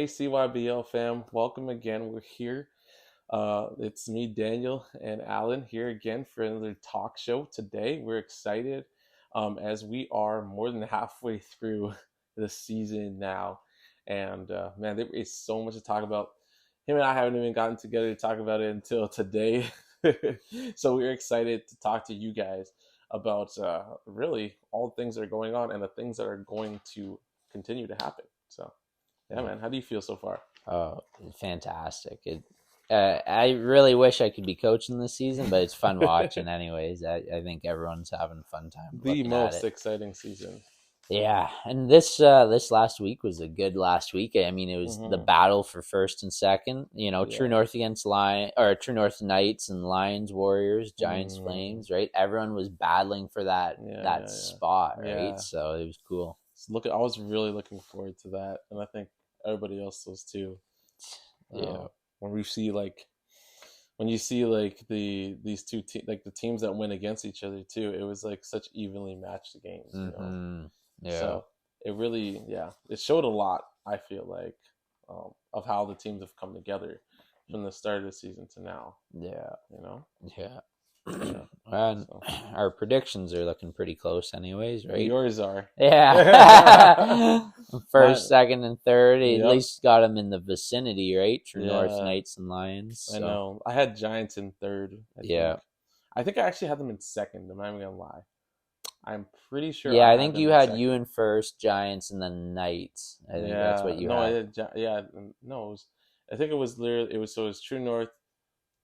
Hey, CYBL fam, welcome again. We're here. It's me, Daniel, and Alan here again for another talk show today. We're excited as we are more than halfway through the season now. And man, there is so much to talk about. Him and I haven't even gotten together to talk about it until today. So we're excited to talk to you guys about really all the things that are going on and the things that are going to continue to happen. So. Yeah, man. How do you feel so far? Oh, fantastic! I really wish I could be coaching this season, but it's fun watching anyways. I think everyone's having a fun time The looking at most it. exciting season. Yeah, and this last week was a good last week. I mean, it was the Mm-hmm. battle for first and second. True Yeah. North against True North Knights and Lions Warriors, Giants Mm. Flames. Right, everyone was battling for that Yeah, that spot. yeah, Right, yeah. so it was cool. I was really looking forward to that, and I think everybody else was too. Yeah. When we see when you see like these like the teams that win against each other too, it was like such evenly matched games. Mm-hmm. Yeah. So it really, yeah, it showed a lot. I feel like of how the teams have come together from the start of the season to now. Yeah. You know, Yeah. yeah. And So our predictions are looking pretty close anyways, right? yours are. Yeah. Mine, First, second, and third. At yep. least got them in the vicinity, right? True North Yeah, Knights and Lions. I So, know. I had Giants in third. I think. yeah. I think I actually had them in second. I'm not even gonna lie. I'm pretty sure Yeah, I I had think them you in had you second. in first, Giants, and then Knights. I think that's Yeah, what you no, I had. did. Yeah, no, I think it was literally. It was True North,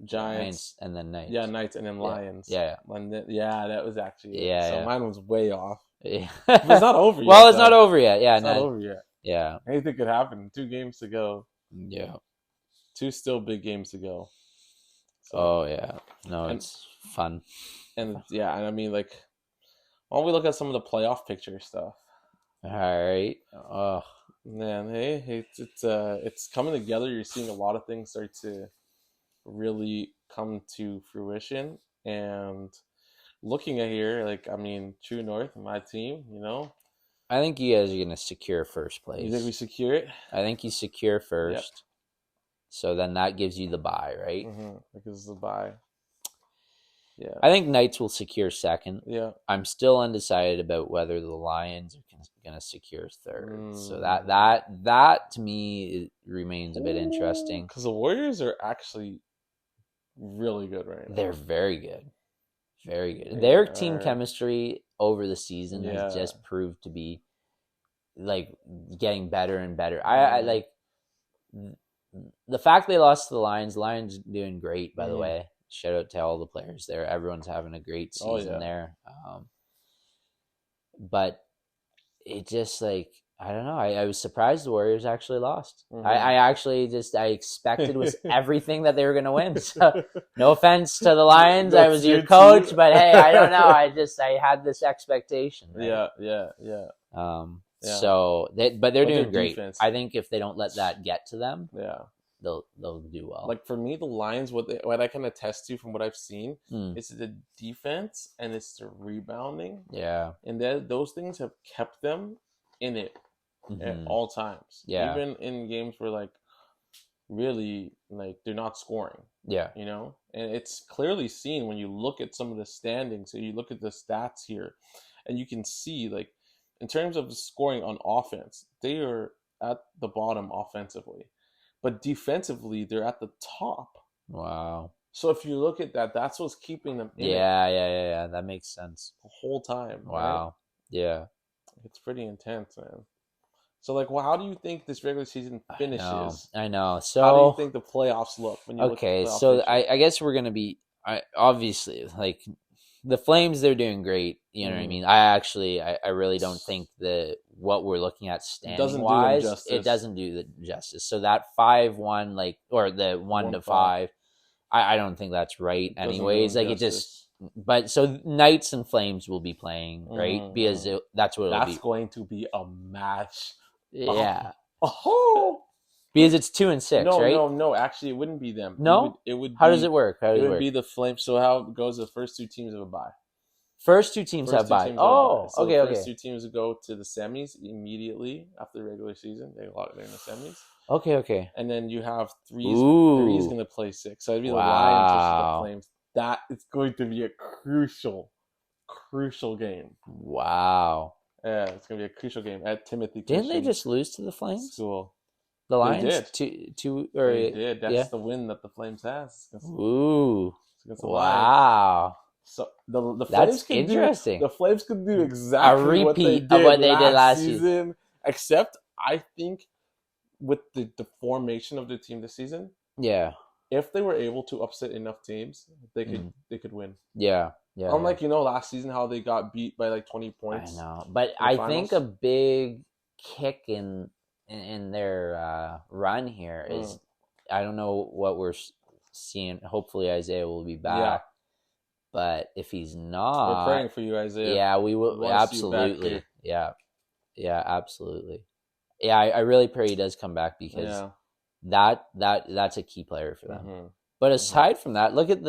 Giants Giants, and then yeah, Knights. Knights, and then Yeah. Lions. Yeah. And then, yeah, that was actually it. So Yeah. mine was way off. Yeah. But it's Yeah. not over Well, yet, it's not though. over yet. Yeah. It's not No, over yet. yeah. Anything could happen. 2 games to go. Yeah. Two still big games to go. So Oh, yeah. No, and it's fun. yeah, and I mean like, why don't we look at some of the playoff picture stuff? All right. Oh, Man, hey, it's coming together. You're seeing a lot of things start to really come to fruition. And looking at here, like I mean, True North, my team, I think you guys are going to secure first you think we place. secure it? I think you secure Yep. first. So then that gives you the bye, right? Because of the bye. Yeah. I think Knights will secure second. Yeah. I'm still undecided about whether the Lions are going to secure third. So that to me remains a bit interesting. Because the Warriors are actually really good right now. They're very good. Very good. They Their team are. chemistry over the season Yeah. has just proved to be like getting better and better. I like the fact they lost to the Lions. Lions doing great, by the way. Shout out to all the players there. Everyone's having a great season there. But it just like, I don't know. I was surprised the Warriors actually lost. I actually I expected was everything that they were going to win. So no offense to the Lions. I was your coach, but hey, I don't know. I had this expectation. Right? Yeah. So but they're doing great. Defense. I think if they don't let that get to them, yeah, they'll do well. Like for me, the Lions, what I can attest to from what I've seen, is the defense and it's the rebounding. Yeah, and those things have kept them in it at all times. Yeah, even in games where like really like they're not scoring. Yeah, and it's clearly seen when you look at some of the standings. So you look at the stats here, and you can see like in terms of scoring on offense, they are at the bottom offensively. But defensively, they're at the top. Wow. So if you look at that, that's what's keeping them in Yeah. That makes sense. the whole time. Wow. Right? Yeah. It's pretty intense, man. So, like, well, how do you think this regular season finishes? I know. So how do you think the playoffs look when you look at the playoff so picture? I guess we're going to be obviously like the Flames, they're doing great. You know what I mean? I really don't think that what we're looking at standing wise, it doesn't do the justice. So that 5-1, like, or the 1-5, I don't think that's right. Anyways, like justice. It just. But so Knights and Flames will be playing, right? Because that's what it'll be. That's going to be a match. Yeah. Oh. Because it's 2 and 6, right? No. Actually, it wouldn't be them. No, it would. How does it work? It would be the Flames. So how it goes? The first 2 teams of a bye. First two teams have bye. Oh, so okay, the okay. first two teams go to the semis immediately after the regular season. They're in the semis. Okay, okay. And then you have three's going to play 6. So it'd be the Lions versus the Flames. That is going to be a crucial game. Wow. Yeah, it's going to be a crucial game at Timothy. Didn't they just lose to the Flames? School. The Lions? They did. That's the win that the Flames has. Ooh. Against the wow. Lions. So the Flames could interesting. The Flames could do exactly a repeat of what they did last season. Except I think with the formation of the team this season, if they were able to upset enough teams, they could win. Yeah. Unlike last season how they got beat by like 20 points. I know, but I think a big kick in their run here is I don't know what we're seeing. Hopefully Isaiah will be back. Yeah. But if he's not, we're praying for you, Isaiah. Yeah, we will absolutely. Yeah, absolutely. Yeah, I really pray he does come back because that's a key player for them. Mm-hmm. But aside from that, look at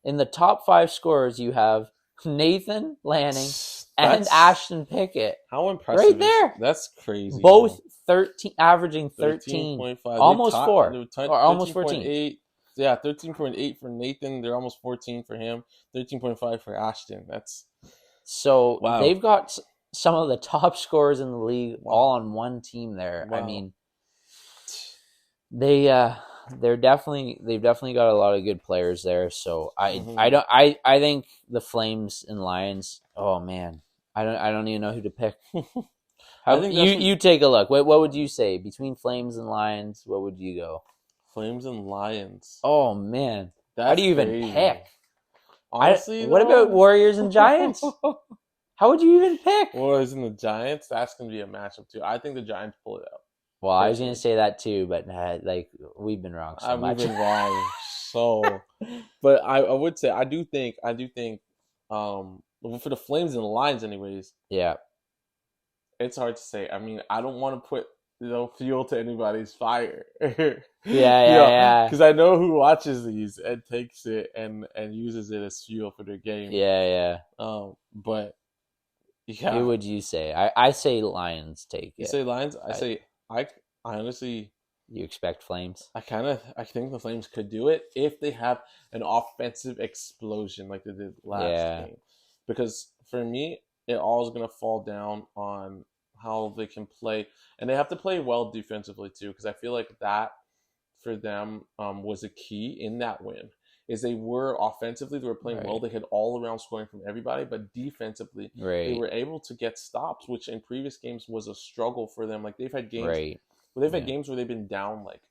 in the top 5 scorers you have Nathan Lanning and Ashton Pickett. How impressive! Right there, that's crazy. Both 13, averaging 13.5, almost 4, or almost 14. Yeah, 13.8 for Nathan. They're almost 14 for him. 13.5 for Ashton. That's so wow. They've got some of the top scorers in the league all on one team there. Wow. I mean, they've definitely got a lot of good players there. So I think the Flames and Lions. Oh man, I don't even know who to pick. You take a look. What would you say between Flames and Lions? What would you go? Flames and Lions. Oh man, how do you even pick? Honestly, what about Warriors and Giants? How would you even pick? Warriors and the Giants. That's gonna be a matchup too. I think the Giants pull it out. Well, I was gonna say that too, but we've been wrong so much. We've been wrong so. But I would say I do think for the Flames and the Lions, anyways. Yeah, it's hard to say. I mean, I don't want to put fuel to anybody's fire. Yeah. Because I know who watches these and takes it and uses it as fuel for their game. Yeah. But yeah. Who would you say? I say Lions take it. You say Lions? I honestly. You expect Flames? I think the Flames could do it if they have an offensive explosion like they did last game. Because for me, it all is going to fall down on how they can play, and they have to play well defensively too, because I feel like that for them was a key in that win. Is they were offensively, they were playing well. They had all around scoring from everybody, but defensively, they were able to get stops, which in previous games was a struggle for them. Like they've had games, had games where they've been down, like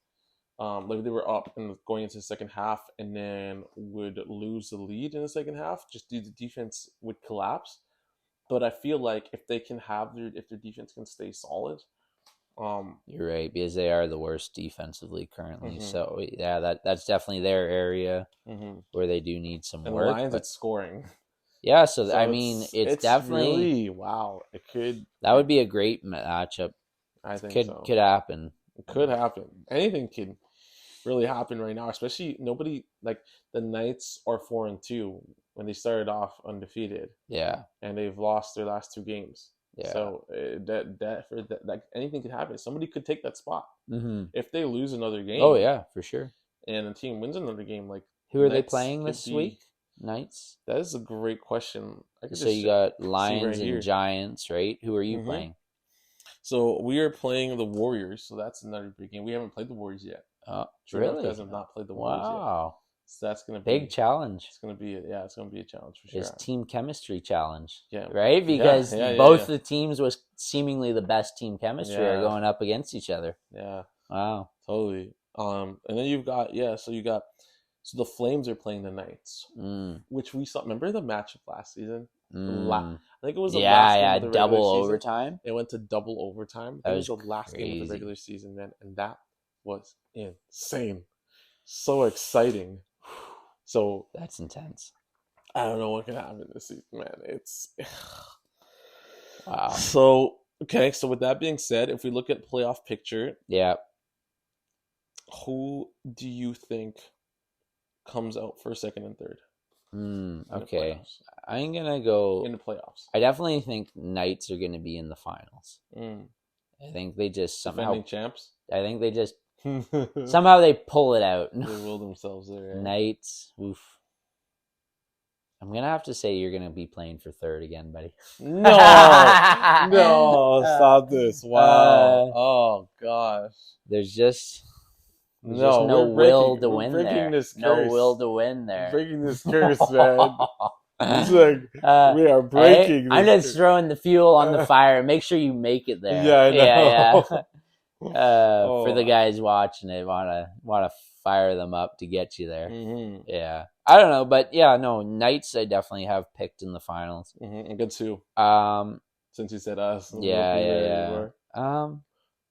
they were up and going into the second half, and then would lose the lead in the second half just due to defense would collapse. But I feel like if they can if their defense can stay solid, you're right, because they are the worst defensively currently. Mm-hmm. So yeah, that's definitely their area where they do need some work. The Lions at scoring. Yeah, so I mean, it's definitely really, wow. That would be a great matchup. I think could happen. It could happen. Anything can really happen right now. Especially the Knights are 4-2 when they started off undefeated. Yeah, and they've lost their last 2 games. Yeah. So that anything could happen. Somebody could take that spot if they lose another game. Oh yeah, for sure. And a team wins another game. Like who are they playing this week? Knights. That is a great question. So you got Lions and Giants, right? Who are you playing? So we are playing the Warriors. So that's another big game. We haven't played the Warriors yet. Really? Has not played the Warriors yet. Wow. So that's gonna be big challenge. It's gonna be it's gonna be a challenge for sure. It's team chemistry challenge. Yeah. Right? Because both the teams with seemingly the best team chemistry are going up against each other. Yeah. Wow. Totally. And then you've got so the Flames are playing the Knights, which we saw. Remember the matchup last season? I think it was the last game of the double season. overtime. It went to double overtime. That was the last game of the regular season, man, and that was insane. So exciting. So that's intense. I don't know what can happen this season, man. It's wow. So with that being said, if we look at playoff picture, who do you think comes out for second and third? Okay. I'm going to go... In the playoffs. I definitely think Knights are going to be in the finals. I think they just somehow... Defending champs? I think they just... somehow they pull it out. They will themselves there. Knights. Oof. I'm going to have to say you're going to be playing for third again, buddy. No. No. Stop this. Wow. Oh, gosh. There's just no will to win there. No will to win there. Breaking this curse, man. It's like, we are breaking this I'm just throwing the fuel on the fire. Make sure you make it there. Yeah, I know. Yeah. For the guys watching it, want to fire them up to get you there. Yeah. I don't know, but yeah, no, Knights I definitely have picked in the finals. Good too. Since you said us. Yeah.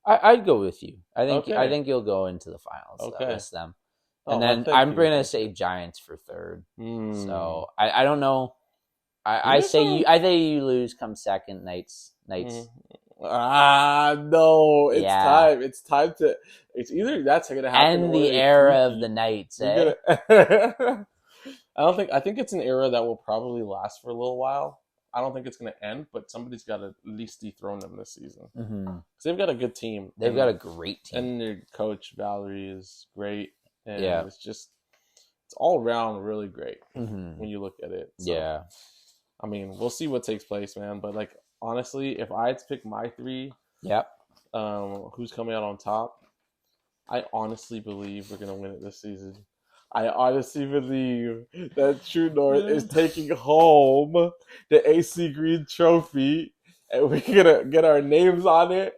I'd go with you. I think you'll go into the finals. Okay. That's them. And then I'm going to say Giants for third. So I don't know. I think you lose come second. Knights. No, it's time. It's time to. It's either that's going to happen. End the era of the Knights. I think it's an era that will probably last for a little while. I don't think it's going to end, but somebody's got to at least dethrone them this season. Because they've got a good team. They've got a great team. And their coach, Valerie, is great. And it's all around really great when you look at it. So, I mean, we'll see what takes place, man. But, like, honestly, if I had to pick my three, who's coming out on top, I honestly believe we're going to win it this season. I honestly believe that True North is taking home the AC Green Trophy, and we're gonna get our names on it.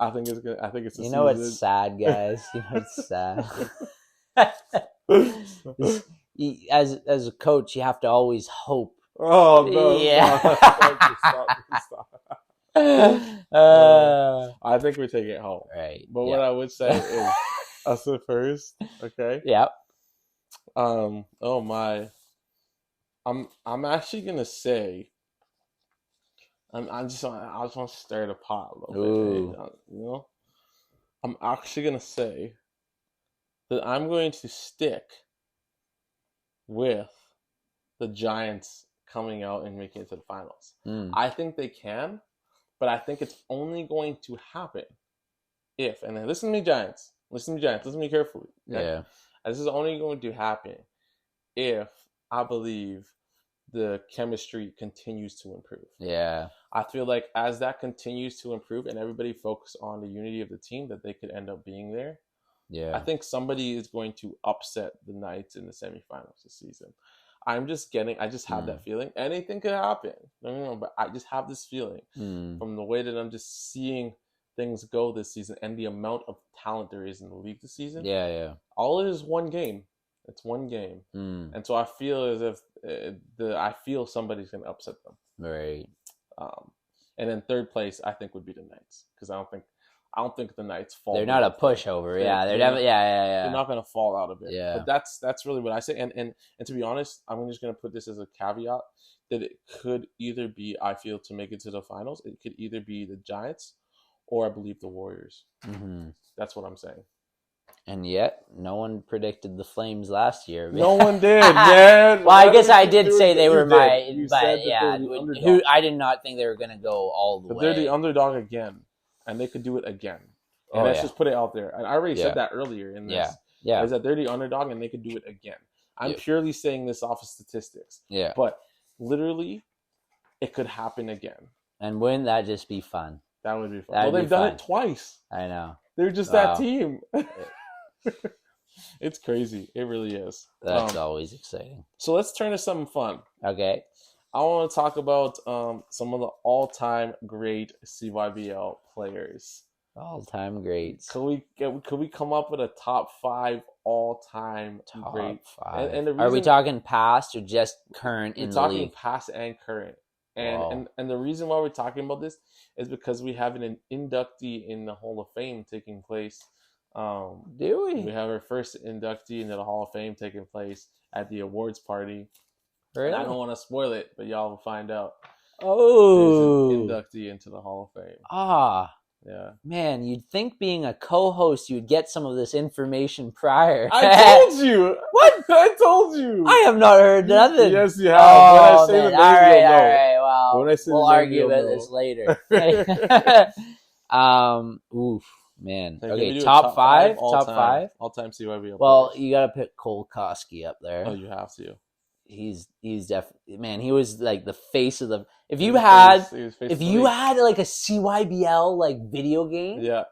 I think it's good. I think it's. You know what's sad, guys? You know what's sad. As a coach, you have to always hope. Oh no! Yeah. Stop. I think we take it home. Right. But what I would say is us at first. Okay. Yep. Oh my. I'm actually gonna say. I just want to stir the pot a little bit. You know, I'm actually gonna say that I'm going to stick with the Giants coming out and making it to the finals. I think they can, but I think it's only going to happen if, and then listen to me, Giants. Listen to me carefully. Okay? Yeah. This is only going to happen if I believe the chemistry continues to improve. Yeah. I feel like as that continues to improve and everybody focus on the unity of the team, that they could end up being there. Yeah. I think somebody is going to upset the Knights in the semifinals this season. I just have that feeling. Anything could happen. No, but I just have this feeling from the way that I'm just seeing things go this season and the amount of talent there is in the league this season. Yeah. All it is one game. It's one game. And so I feel as if somebody's going to upset them. Right. And then third place, I think, would be the Knights, because I don't think the Knights fall. They're not a pushover. They're definitely. They're not going to fall out of it. Yeah. But that's really what I say. And to be honest, I'm just going to put this as a caveat that it could either be, I feel, to make it to the finals, it could either be the Giants or I believe the Warriors. That's what I'm saying. And yet, no one predicted the Flames last year. No one did, man. Well, I guess I did say they were I did not think they were going to go all the way. They're the underdog again, and they could do it again. And let's just put it out there. I already said that earlier in this. Is that they're the underdog and they could do it again. I'm purely saying this off of statistics. Yeah. But literally, it could happen again. And wouldn't that just be fun? That would be fun. They've done it twice. I know. They're just that team. It's crazy. It really is. That's always exciting. So let's turn to something fun. Okay. I want to talk about some of the all-time great CYBL players. All-time greats. Could we come up with a top 5 all-time great? Top 5. And are we talking past or just current in the league? We're talking past and current. And the reason why we're talking about this is because we have an inductee in the Hall of Fame taking place. Do we? We have our first inductee into the Hall of Fame taking place at the awards party. Really? And I don't want to spoil it, but y'all will find out. Oh. There's an inductee into the Hall of Fame. Ah. Yeah. Man, you'd think being a co-host, you'd get some of this information prior. I told you. What? I told you. I have not heard nothing. Yes, you have. Oh, when I say man. the name, you'll know. All right. Well, when I say we'll the name, argue about this later. Oof, man. Okay, top five. Top five. All-time CYBL. Well, players. you got to put Cole Koski up there. Oh, you have to. He's definitely, man. He was like the face of the. If you had like a CYBL like video game, yeah,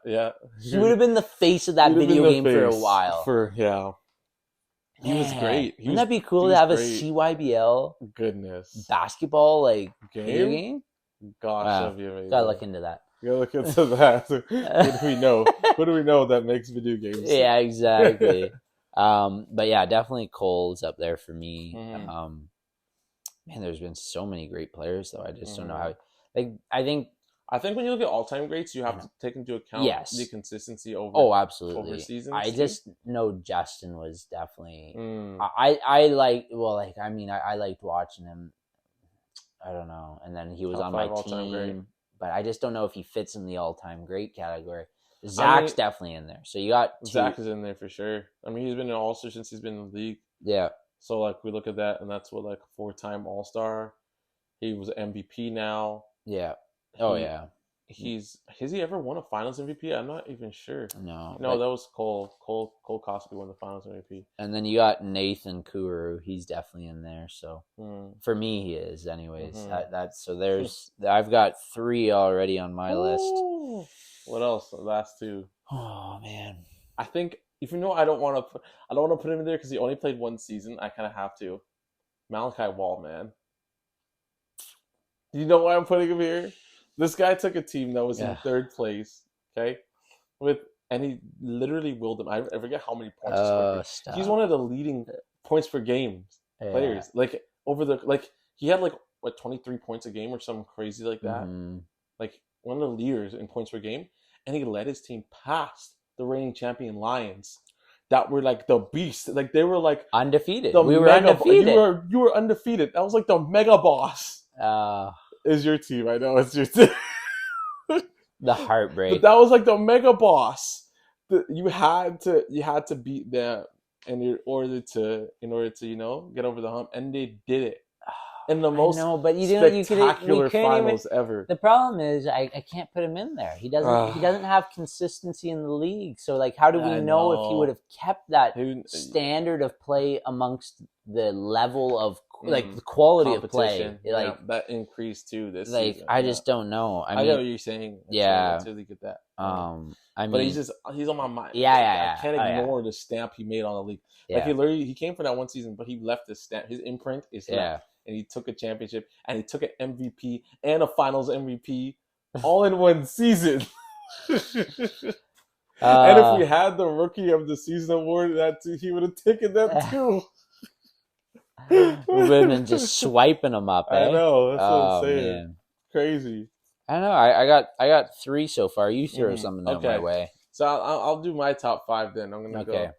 he would have been the face of that video game for a while. He was great. Wouldn't that be cool to have a CYBL basketball like video game? Gosh, that'd be amazing. Gotta look into that. Gotta look into that. What do we know? What do we know that makes video games? Yeah, exactly. But yeah, definitely Cole's up there for me. Mm-hmm. Man, there's been so many great players though. I just don't know how. Like, I think when you look at all-time greats, you have to take into account the consistency over. Absolutely. Over seasons. I just know Justin was definitely. I liked watching him. I don't know, and then he was on my team, but I just don't know if he fits in the all-time great category. Zach's definitely in there. So you got Zach is in there for sure. I mean, he's been an all-star since he's been in the league. Yeah. So like we look at that, and that's what like a 4-time all-star. He was MVP now. Yeah. Has he ever won a Finals MVP? I'm not even sure. No, that was Cole. Cole Koski won the Finals MVP. And then you got Nathan Kuru. He's definitely in there. So for me, he is. Anyways, I've got 3 already on my list. What else? The last 2. Oh man, I think even though I don't want to put him in there because he only played 1 season. I kind of have to. Malachi Wall, man. Do you know why I'm putting him here? This guy took a team that was in 3rd place, okay, and he literally willed them. I forget how many points he scored. He's one of the leading points per game players. Like he had 23 points a game or something crazy like that. Like one of the leaders in points per game, and he led his team past the reigning champion Lions. That were like the beast. Like they were like undefeated. We were undefeated. You were undefeated. That was like the mega boss. Is your team? I know it's your team. The heartbreak. But that was like the mega boss. You had to beat them in order to get over the hump, and they did it. In the most spectacular finals ever. The problem is I can't put him in there. He doesn't have consistency in the league. So like, how do we know if he would have kept that standard of play amongst the level of the quality of play? Like that increased too this season. I just don't know. I know what you're saying. I totally get that. But he's on my mind. Yeah. I can't ignore the stamp he made on the league. Like he came for that 1 season, but he left his stamp. His imprint is left. And he took a championship, and he took an MVP and a Finals MVP all in 1 season. And if we had the Rookie of the Season award, he would have taken that too. We would have been just swiping them up. I know. That's what I'm saying. Man. Crazy. I know. I got 3 so far. You throw something out my way. So I'll do my top 5 then. I'm gonna go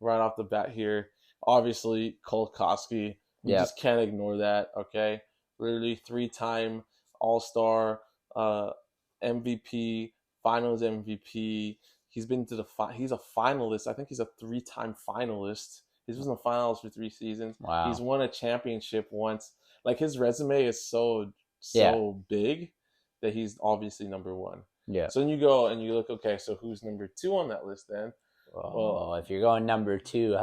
right off the bat here. Obviously, Cole Koski. You just can't ignore that, okay? Literally 3-time All-Star, MVP, Finals MVP. He's been to he's a finalist. I think he's a 3-time finalist. He was in the finals for 3 seasons. Wow. He's won a championship once. Like, his resume is so big that he's obviously number 1. Yeah. So then you go and you look, okay, so who's number 2 on that list then? Well, if you're going number 2,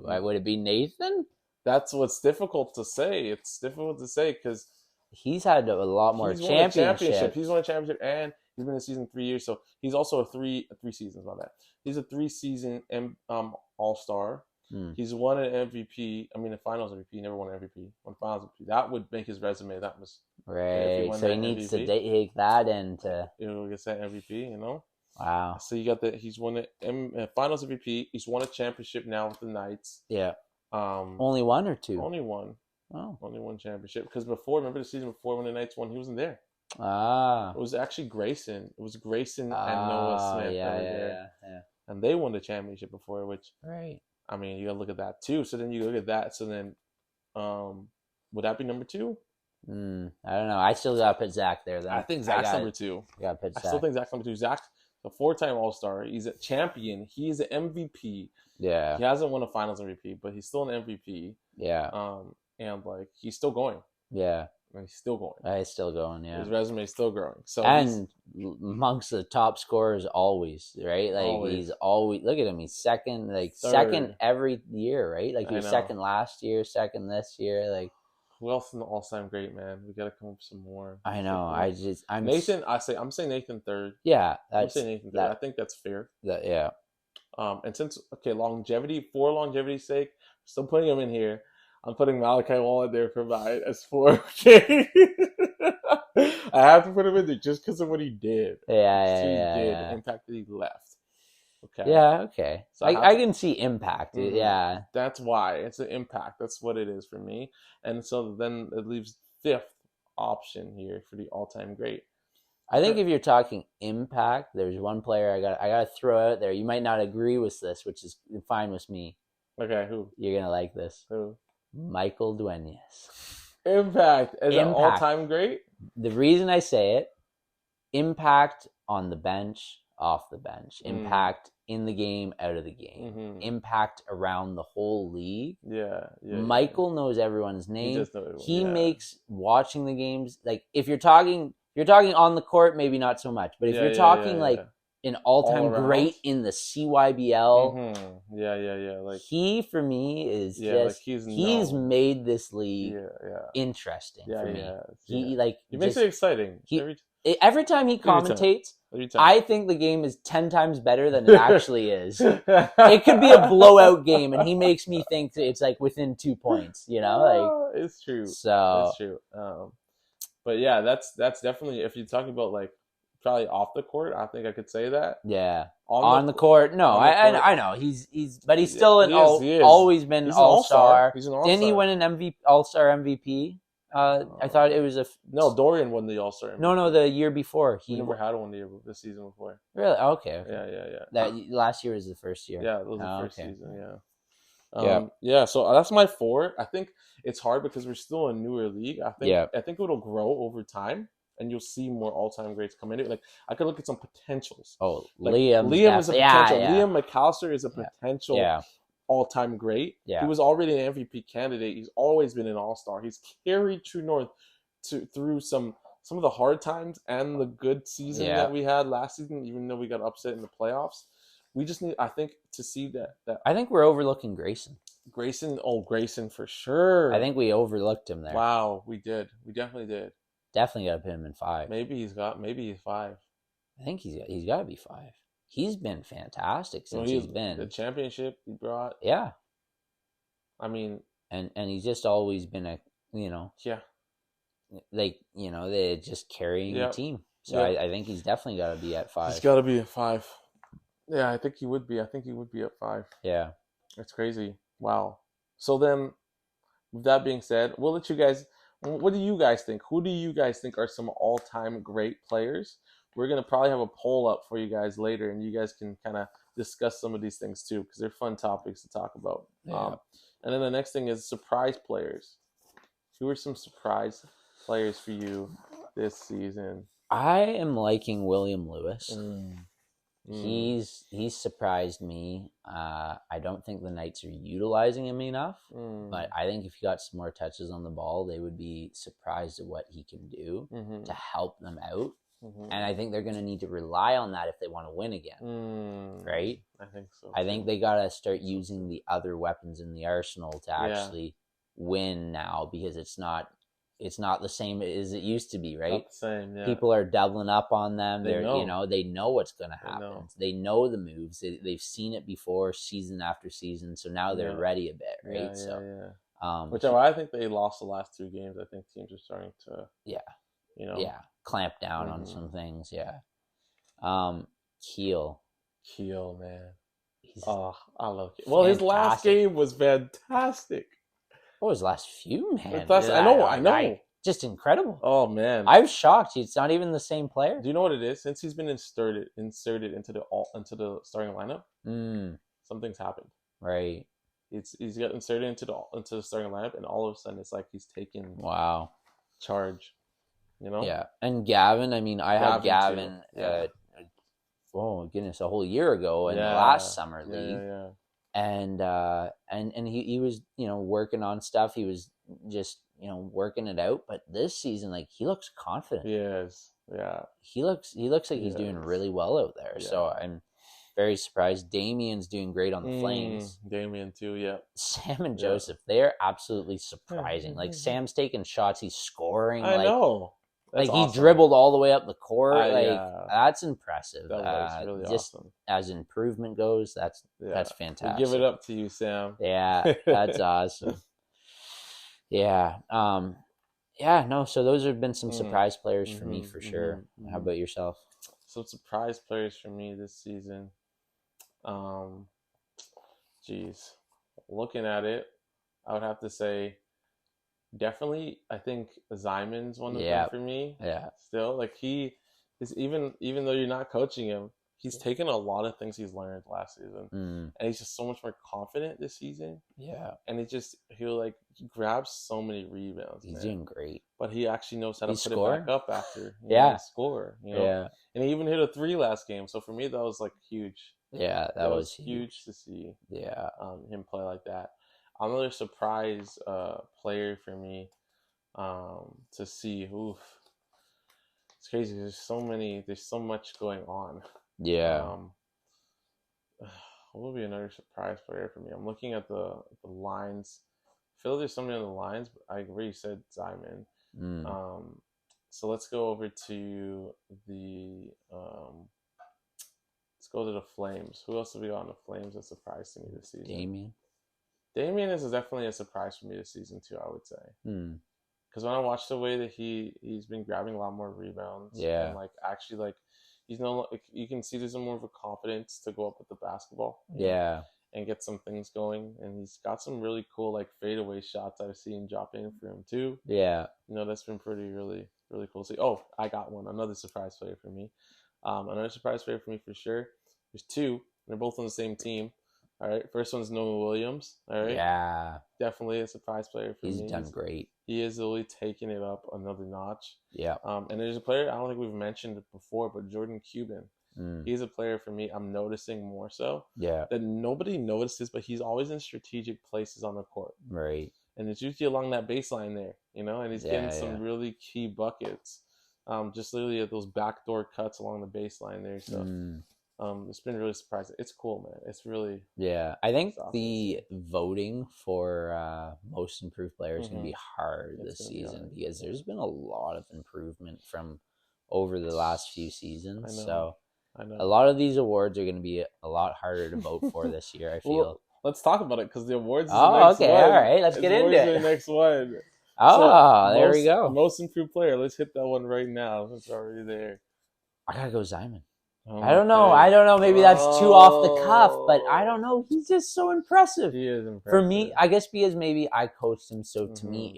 would it be Nathan? That's what's difficult to say. It's difficult to say because he's had a lot more championships. He's won a championship, and he's been in the season 3 years. So he's also a three seasons on that. He's a 3-season All-Star. He's won an MVP. I mean, a Finals MVP. He never won an MVP. Won Finals MVP. That would make his resume that much. Right. So he needs to take that into. Gets that MVP. Wow. So you got that. He's won a Finals MVP. He's won a championship now with the Knights. Yeah. Only 1 or 2? Only 1. Oh. Only 1 championship. Because remember the season before when the Knights won, he wasn't there. Ah. It was actually Grayson. It was Grayson and Noah Smith there. Yeah. And they won the championship before, which, right. I mean, you got to look at that too. So then you look at that. So then, would that be number 2? I don't know. I still got to put Zach there. Then I think Zach's number 2. Got to put Zach. I still think Zach's number 2. Zach's a 4-time All-Star. He's a champion. He's an MVP. Yeah. He hasn't won a Finals MVP, but he's still an MVP. Yeah. And like he's still going. Yeah. He's still going. He's still going. Yeah. His resume is still growing. So and amongst the top scorers always, right? Like he's always, look at him. He's second, like third. Second every year, right? Like he was second last year, second this year. Like who else in the all-time great, man? We got to come up with some more. I know. I'm Nathan. I'm saying Nathan third. Yeah, I'm saying Nathan third. I think that's fair. Yeah. And since longevity, for longevity's sake, still putting him in here. I'm putting Malachi Wallet there for mine as 4. Okay. I have to put him in there just because of what he did. Yeah. Impact that he left. Okay. Yeah. Okay. So I can see impact. Mm-hmm. Yeah. That's why it's an impact. That's what it is for me. And so then it leaves 5th option here for the all-time great. I think if you're talking impact, there's one player I got to throw out there. You might not agree with this, which is fine with me. Okay. Who? You're gonna like this. Who? Michael Duenas. Impact as an all-time great? The reason I say it, impact on the bench, off the bench. Impact in the game, out of the game. Mm-hmm. Impact around the whole league. Yeah. Michael knows everyone's name. He just knows everyone. He makes watching the games, like if you're talking on the court, maybe not so much. But if you're talking an all-time great in the CYBL. Mm-hmm. Yeah. Like he, for me, is just he's made this league interesting for me. He makes it exciting. Every time he commentates, I think the game is 10 times better than it actually is. It could be a blowout game, and he makes me think it's like within 2 points. You know, like it's true. So it's true. But yeah, that's definitely, if you're talking about like probably off the court, I think I could say that. Yeah. On the court, no, I know he's but he's still always been an all-star. He's an all-star. Didn't he win an all-star MVP? I thought it was no. Dorian won the all-star MVP. No, the year before he never had one the season before. Really? Okay. Yeah. That last year was the first year. Yeah, it was the first season. Yeah. So that's my 4. I think it's hard because we're still a newer league. I think it'll grow over time. And you'll see more all-time greats come into it. Like I could look at some potentials. Oh, like, Liam is a potential. Yeah. Liam McAllister is a potential all-time great. Yeah. He was already an MVP candidate. He's always been an all-star. He's carried True North through some of the hard times and the good season that we had last season. Even though we got upset in the playoffs, we just need, I think, to see that. I think we're overlooking Grayson. Grayson for sure. I think we overlooked him there. Wow, we did. We definitely did. Definitely got to put him in 5. Maybe he's 5. I think he's got to be 5. He's been fantastic since he's been the championship he brought. Yeah, I mean, and he's just always been they're just carrying the team. So I think he's definitely got to be at 5. He's got to be at 5. Yeah, I think he would be. I think he would be at 5. Yeah, that's crazy. Wow. So then, with that being said, we'll let you guys. What do you guys think? Who do you guys think are some all-time great players? We're going to probably have a poll up for you guys later, and you guys can kind of discuss some of these things too, because they're fun topics to talk about. Yeah. And then the next thing is surprise players. Who are some surprise players for you this season? I am liking William Lewis. He's surprised me. I don't think the Knights are utilizing him enough, but I think if he got some more touches on the ball, they would be surprised at what he can do to help them out. And I think they're going to need to rely on that if they want to win again, right? I think so. I think they got to start using the other weapons in the arsenal to actually win now, because it's not the same as it used to be, right? Not the same, yeah. People are doubling up on them. They know what's going to happen. They know the moves. They've seen it before, season after season. So now they're ready a bit, right? Which I think they lost the last 2 games. I think teams are starting to, clamp down on some things. Yeah. Keel, man. I love Keel. Well, his last game was fantastic. What was last few, man? I know. Just incredible. Oh man, I'm shocked. It's not even the same player. Do you know what it is? Since he's been inserted into the starting lineup, something's happened. Right. He's got inserted into the starting lineup, and all of a sudden it's like he's taken. Wow. charge. You know? Yeah. And Gavin, I mean, I had Gavin, oh goodness, a whole year ago in the last summer league. And he was, working on stuff. He was just, working it out. But this season, like, he looks confident. He is. Yeah. He looks like he's doing really well out there. Yeah. So I'm very surprised. Damien's doing great on the Flames. Damien too, yeah. Sam and Joseph, they're absolutely surprising. Like, Sam's taking shots, he's scoring. I know. That's awesome. He dribbled all the way up the court. That's impressive. That was really awesome. As improvement goes, that's fantastic. We'll give it up to you, Sam. Yeah, that's awesome. Yeah. No, so those have been some surprise players for me for sure. How about yourself? Some surprise players for me this season. Looking at it, I would have to say definitely, I think Zyman's one of them for me. Yeah. Still, like, he is, even though you're not coaching him, he's taken a lot of things he's learned last season, and he's just so much more confident this season. Yeah. And he grabs so many rebounds. He's doing great, but he actually knows how to put it back up after. Score. Yeah. And he even hit a 3 last game. So for me, that was like huge. Yeah, that was huge to see. Yeah. Him play like that. Another surprise player for me to see. Oof, it's crazy. There's so much going on. Yeah. What would be another surprise player for me? I'm looking at the lines. I feel like there's somebody on the lines, but I already said Simon. So let's go over to the the Flames. Who else have we got on the Flames that surprised me this season? Damien is definitely a surprise for me this season too, I would say. Because when I watched the way that he's been grabbing a lot more rebounds, and actually he's you can see there's more of a confidence to go up with the basketball, and get some things going, and he's got some really cool fadeaway shots I've seen drop in for him too. Yeah, that's been really cool. So, I got one, another surprise player for me. Another surprise player for me for sure. There's 2. They're both on the same team. All right, first one's Noah Williams. All right, yeah, definitely a surprise player for me. He's done great. He is really taking it up another notch. Yeah. And there's a player I don't think we've mentioned it before, but Jordan Cuban. He's a player for me. I'm noticing more so. Yeah. That nobody notices, but he's always in strategic places on the court. Right. And it's usually along that baseline there, and he's getting some really key buckets. Just literally at those backdoor cuts along the baseline there. So. It's been really surprising. It's cool, man. It's really I think the voting for most improved players is going to be hard this season because there's been a lot of improvement from over the last few seasons. So a lot of these awards are going to be a lot harder to vote for this year, I feel. Well, let's talk about it because the awards is the next one. All right. Let's get into it. The next one. There we go. Most improved player. Let's hit that one right now. It's already there. I got to go Zyman. Okay. I don't know. Maybe that's too off the cuff, but I don't know. He's just so impressive. He is impressive. For me, I guess because maybe I coached him, so to me,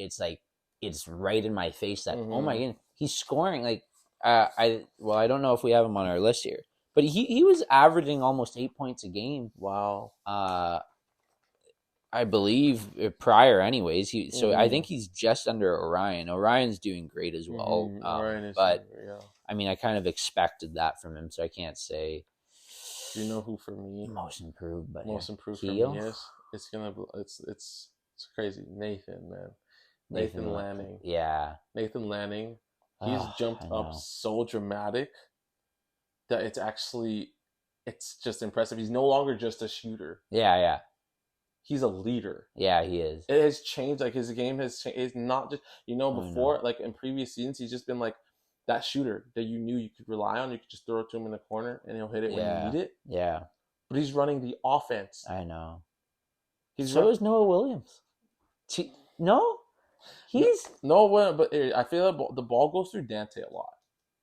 it's right in my face that, oh my goodness, he's scoring. I don't know if we have him on our list here, but he was averaging almost 8 points a game. Wow. I believe prior anyways. So I think he's just under Orion. Orion's doing great as well. Orion is I mean, I kind of expected that from him, so I can't say. Do you know who for me? Most improved, but most improved for me is it's crazy. Nathan, man. Nathan Lanning. Yeah. Nathan Lanning. He's jumped up so dramatic that it's just impressive. He's no longer just a shooter. Yeah. He's a leader. Yeah, he is. It has changed. His game has changed. It's not just before, in previous seasons, he's just been that shooter that you knew you could rely on. You could just throw it to him in the corner and he'll hit it when you need it. Yeah. But he's running the offense. I know. Is Noah Williams. No? No, but I feel like the ball goes through Dante a lot.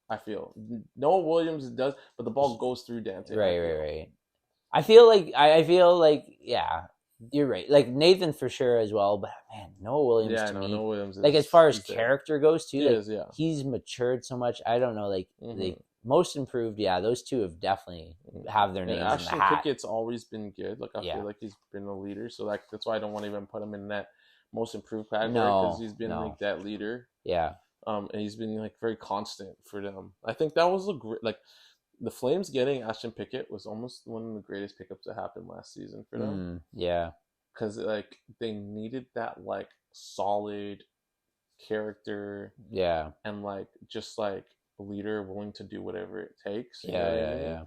I feel Noah Williams does, but the ball goes through Dante. Right. I feel like yeah. You're right. Nathan for sure as well, but man, Noah Williams to me, Noah Williams as far as character goes too, he's matured so much. I don't know, most improved. Yeah, those two have definitely have their names in the hat. Ashton Pickett's always been good. I feel like he's been a leader, so that's why I don't want to even put him in that most improved category because he's been that leader. Yeah. And he's been like very constant for them. I think that was like the Flames getting Ashton Pickett was almost one of the greatest pickups that happened last season for them. Yeah, because like they needed that like solid character, and like just like a leader willing to do whatever it takes. Yeah.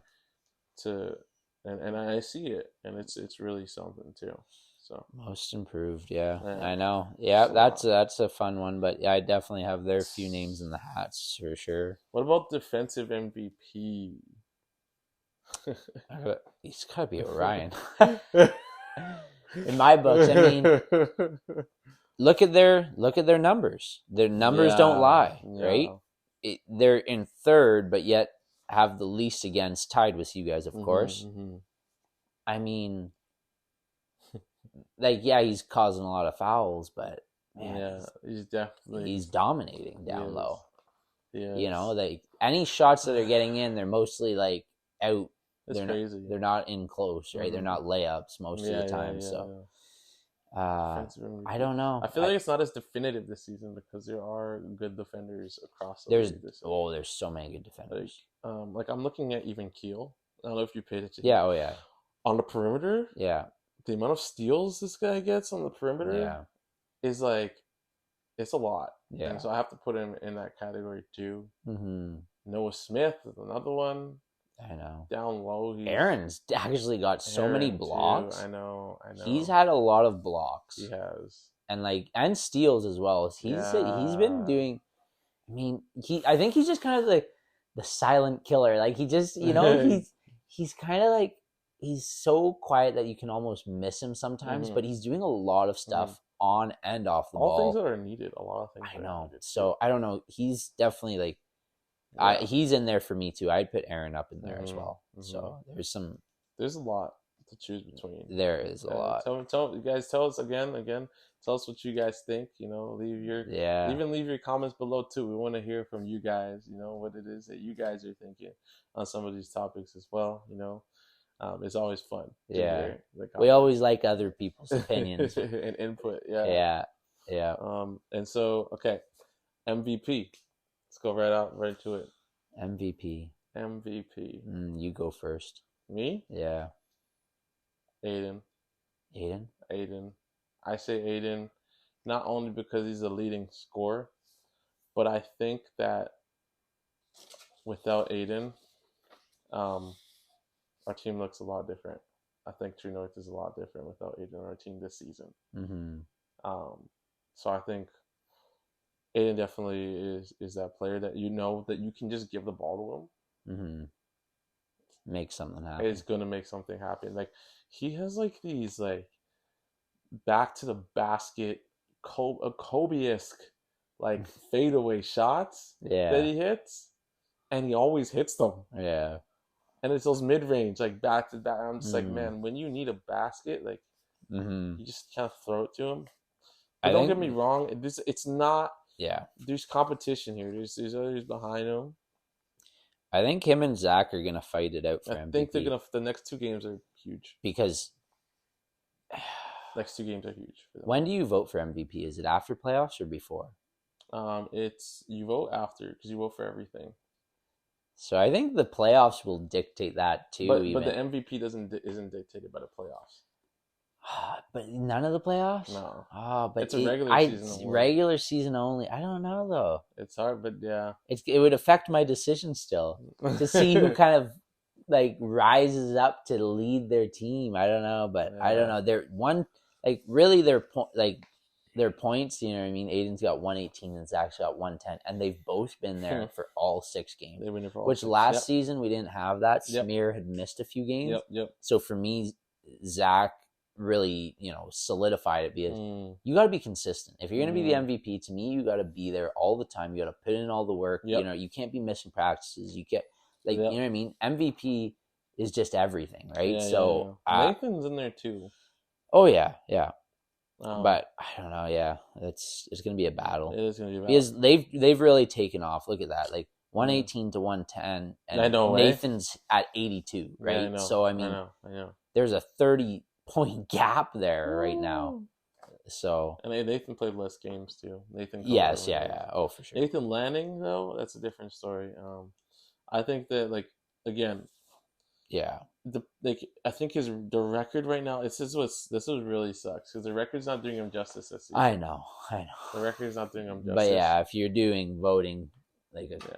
To and I see it, and it's really something too. So most improved, I know. Yeah, that's a fun one, but yeah, I definitely have their few names in the hats for sure. What about defensive MVP? He's gotta be Orion. In my books, I mean, look at their numbers. Their numbers don't lie, right? They're in third, but yet have the least against, tied with you guys, of course. I mean, like, yeah, he's causing a lot of fouls, but man, he's dominating down low. Yeah, you know, like any shots that they're getting in, they're mostly like out. They're not in close, right? They're not layups most of the time. I don't know. I feel like it's not as definitive this season because there are good defenders across the league this season. There's so many good defenders. Like I'm looking at even Keel. I don't know if you paid attention. Yeah, on the perimeter. Yeah. The amount of steals this guy gets on the perimeter is like, it's a lot. Yeah. And so I have to put him in that category too. Noah Smith is another one. I know. Down low. Aaron's actually got so many blocks. Too. I know. He's had a lot of blocks. He has. And steals as well. He's been doing, I mean, I think he's just kind of like the silent killer. Like he just, you know, he's kind of like, he's so quiet that you can almost miss him sometimes, but he's doing a lot of stuff on and off the ball. All things that are needed. A lot of things. I know. So I don't know. He's definitely like, he's in there for me too. I'd put Aaron up in there as well. So there's a lot to choose between. There is a lot. Tell you guys, tell us again. Tell us what you guys think. You know, leave your comments below too. We want to hear from you guys. You know what it is that you guys are thinking on some of these topics as well. You know, it's always fun. Yeah, we always like other people's opinions and input. Yeah. And so MVP. Let's go right to it. MVP. You go first. Me? Yeah. Aiden. Aiden. I say Aiden, not only because he's the leading scorer, but I think that without Aiden, our team looks a lot different. I think True North is a lot different without Aiden on our team this season. So I think Aiden definitely is that player that you know that you can just give the ball to him. Make something happen. It's gonna make something happen. Like he has like these like back to the basket, Kobe-esque like fadeaway shots that he hits, and he always hits them. Yeah. And it's those mid range like back to back. I'm just like, man, when you need a basket, like you just kind of throw it to him. But don't get me wrong, it's not. Yeah, there's competition here. There's others behind him. I think him and Zach are gonna fight it out for MVP. I think they're gonna. The next two games are huge because next two games are huge for them. When do you vote for MVP? Is it after playoffs or before? It's you vote after because you vote for everything. So I think the playoffs will dictate that too. But the MVP isn't dictated by the playoffs. But none of the playoffs? No. But it's a regular season only. I don't know though. It's hard, but yeah. It would affect my decision still to see who kind of like rises up to lead their team. I don't know, but I don't know. They're really their points. You know what I mean? Aiden's got 118 and Zach's got 110, and they've both been there for all 6 games. They've been there for all which 6. Last season we didn't have that. Smear had missed a few games. Yep. So for me, Zach really, solidified it because you got to be consistent. If you're going to be the MVP, to me, you got to be there all the time. You got to put in all the work. Yep. You can't be missing practices. You get you know what I mean? MVP is just everything, right? Nathan's in there too. Oh yeah. But I don't know. Yeah, it's going to be a battle. It is going to be a because battle they've really taken off. Look at that, like 118 to 110, and I know, Nathan's at 82, right? I know. So I mean, I know. there's a 30-point gap there right now. So and Nathan played less games too. Nathan. Yes, oh for sure. Nathan Lanning though, that's a different story. I think that again, yeah. I think the record right now. This is really sucks because the record's not doing him justice this season. I know. The record's not doing him justice. But yeah, if you're doing voting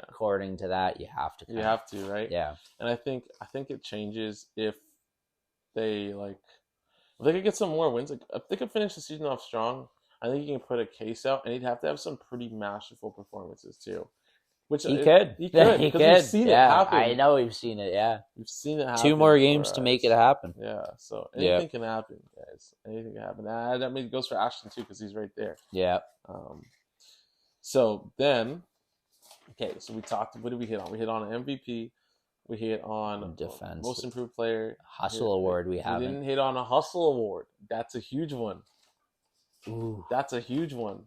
according to that, you have to. You have to, right? Yeah. And I think it changes if they if they could get some more wins. If they could finish the season off strong, I think you can put a case out, and he'd have to have some pretty masterful performances too. Which he could. He could. We've seen it happen. I know we've seen it. Yeah, we've seen it happen. 2 more games to make it happen. Yeah. So anything can happen, guys. Anything can happen. That means it goes for Ashton too because he's right there. Yeah. So then, okay. So we talked. What did we hit on? We hit on MVP. We hit on defense, most improved player, hustle award. We didn't hit on a hustle award. That's a huge one. Ooh, that's a huge one.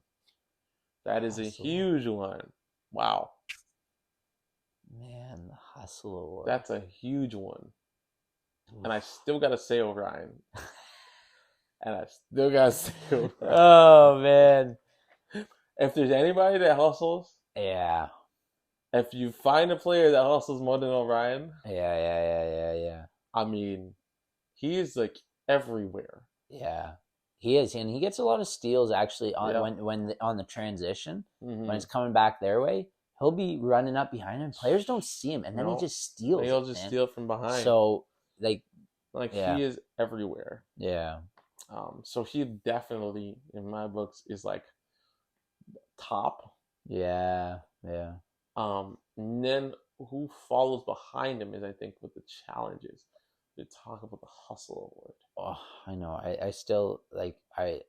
That is a huge one. Wow. Man, the hustle award. That's a huge one. Ooh. And I still gotta say O'Brien. Oh man. If there's anybody that hustles, yeah. If you find a player that hustles more than O'Brien, yeah. I mean, he is everywhere. Yeah, he is, and he gets a lot of steals actually on when on the transition when it's coming back their way. He'll be running up behind him. Players don't see him, and then he just steals. He'll just steal from behind. So he is everywhere. Yeah. So he definitely, in my books, is top. Yeah. And then who follows behind him is, I think, with the challenges. We talk about the hustle award. Oh, I know. I still I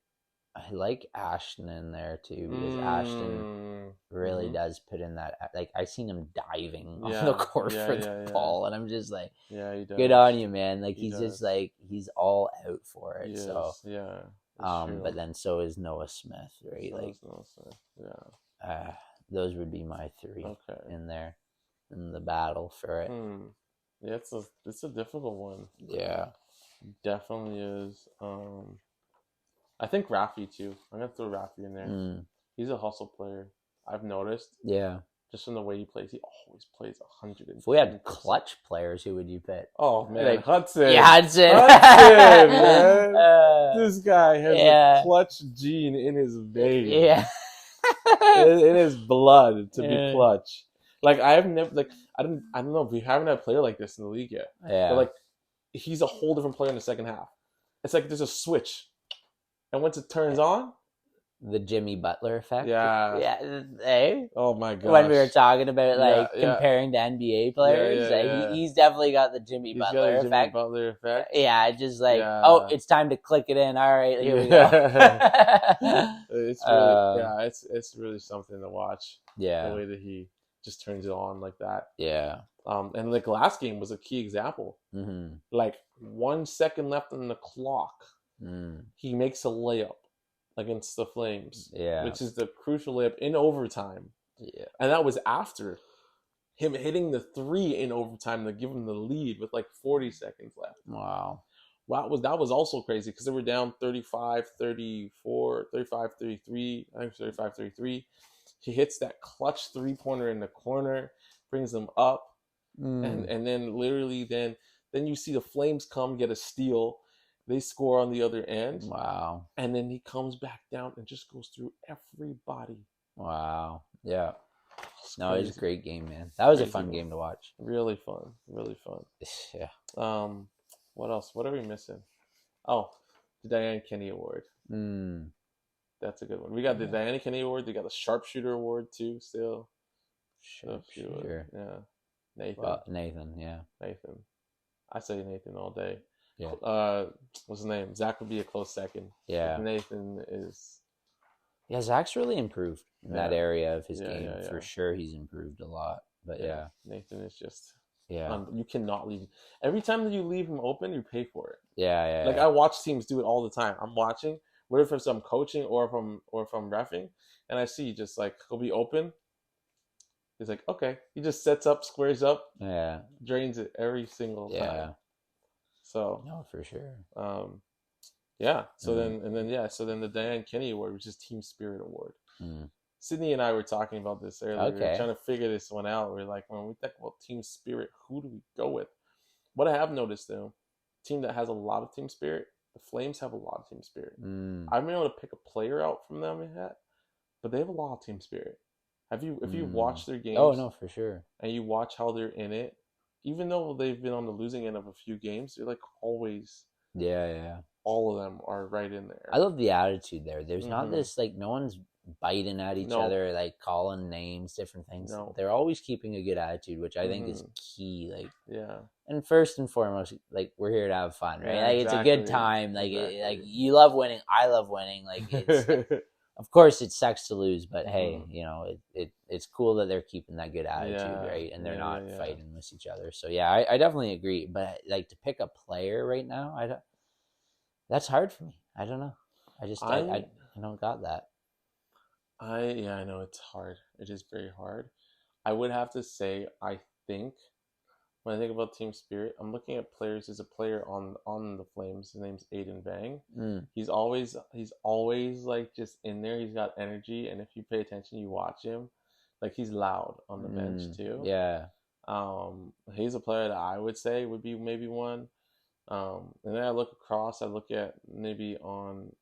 like Ashton in there too because Ashton really does put in that. I seen him diving on the court for the ball, and I'm just he does. Good on you, man. He's just he's all out for it. So but then so is Noah Smith, right? Noah Smith, those would be my 3 in there in the battle for it. Yeah, it's a difficult one. Yeah, definitely is. I think Rafi too. I'm gonna throw Rafi in there. He's a hustle player. I've noticed. Yeah, just from the way he plays, he always plays 100. If we had clutch players, who would you pick? Oh man, Hudson. Yeah, Hudson. Man. This guy has a clutch gene in his veins. Yeah. in his blood to be clutch. I've never I don't know if we haven't had a player like this in the league yet. Yeah. But he's a whole different player in the second half. It's there's a switch. And once it turns on, the Jimmy Butler effect. Yeah. Yeah. Hey. Oh my god. When we were talking about comparing to NBA players, he's definitely got the Jimmy Butler effect. Yeah, just oh, it's time to click it in. All right, here we go. It's really it's really something to watch. Yeah. The way that he just turns it on like that. Yeah. And the last game was a key example. 1 second left on the clock. He makes a layup against the Flames, which is the crucial layup in overtime. Yeah, and that was after him hitting the 3 in overtime to give him the lead with 40 seconds left. Wow, that was also crazy because they were down 35-34, 35-33. I think 35-33. He hits that clutch 3-pointer in the corner, brings them up, and then literally then you see the Flames come get a steal. They score on the other end. Wow. And then he comes back down and just goes through everybody. Wow. Yeah. It's a great game, man. That was a fun game to watch. Really fun. Really fun. Yeah. What else? What are we missing? Oh, the Diane Kenny Award. That's a good one. We got the Diane Kenny Award. They got the Sharpshooter Award, too, still. Sharpshooter. Yeah. Nathan. Well, Nathan, yeah. Nathan. I say Nathan all day. Yeah. What's his name? Zach would be a close second. Yeah. Nathan is. Yeah, Zach's really improved in that area of his game. For sure, he's improved a lot. But Nathan is just. Yeah. You cannot leave. Every time that you leave him open, you pay for it. Yeah. I watch teams do it all the time. I'm watching, whether if I'm coaching or if I'm reffing, and I see just he'll be open. He's okay. He just sets up, squares up, drains it every single time. So no, for sure. Yeah. So then the Diane Kenny Award, which is Team Spirit Award. Sydney and I were talking about this earlier. We were trying to figure this one out. We're like, when we think about team spirit, who do we go with? What I have noticed, though, team that has a lot of team spirit, the Flames have a lot of team spirit. I've been able to pick a player out from them yet, but they have a lot of team spirit. If you watch their games, oh no, for sure, and you watch how they're in it, even though they've been on the losing end of a few games, they're like always, yeah. All of them are right in there. I love the attitude there. There's not this like no one's biting at each other, like calling names, different things. No. They're always keeping a good attitude, which I think is key. Like, and first and foremost, like we're here to have fun, right? Like exactly. It's a good time. Like, like you love winning, I love winning. Like, it's of course it sucks to lose, but hey, you know, it's cool that they're keeping that good attitude, right? And they're not fighting with each other. So yeah, I definitely agree. But like to pick a player right now, that's hard for me. I don't know. I just I don't got that. I know it's hard. It is very hard. I would have to say, I think when I think about team spirit, I'm looking at players. There's a player on the Flames. His name's Aiden Bang. He's always like just in there. He's got energy, and if you pay attention, you watch him. Like he's loud on the bench too. Yeah. He's a player that I would say would be maybe one. And then I look across. I look at maybe on.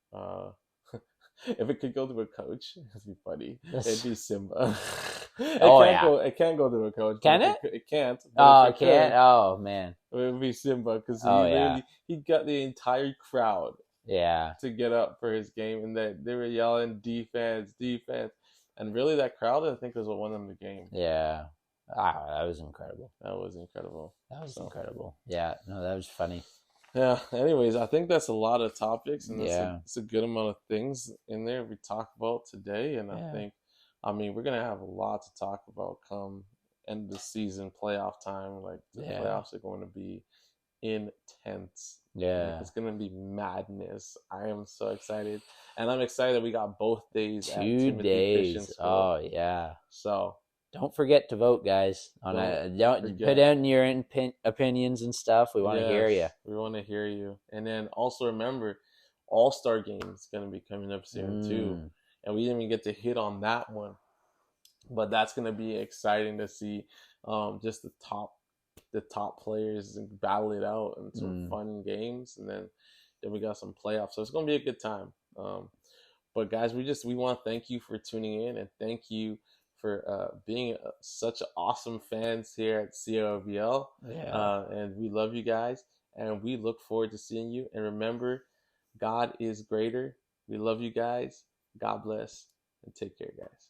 If it could go to a coach, it'd be funny. It'd be Simba. It can't go to a coach. Can it? It can't. Oh, it can't. Oh man. It would be Simba because he got the entire crowd. To get up for his game, and that they were yelling defense, and really that crowd I think was what won them the game. Yeah. That was incredible. That was incredible. Yeah. No, that was funny. Yeah. Anyways, I think that's a lot of topics, and it's a good amount of things in there we talked about today. And I think, we're gonna have a lot to talk about come end of the season, playoff time. Like the playoffs are going to be intense. Yeah, like, it's gonna be madness. I am so excited, and I'm excited that we got both days. 2 days. Oh yeah. So. Don't forget to vote, guys. Don't put in your opinions and stuff. We want to hear you. We want to hear you. And then also remember, All-Star Game is going to be coming up soon too. And we didn't even get to hit on that one. But that's going to be exciting to see just the top players battle it out in some fun games. And then we got some playoffs. So it's going to be a good time. But guys, we want to thank you for tuning in, and thank you for being such awesome fans here at COBL. And we love you guys, and we look forward to seeing you. And remember, God is greater. We love you guys. God bless, and take care, guys.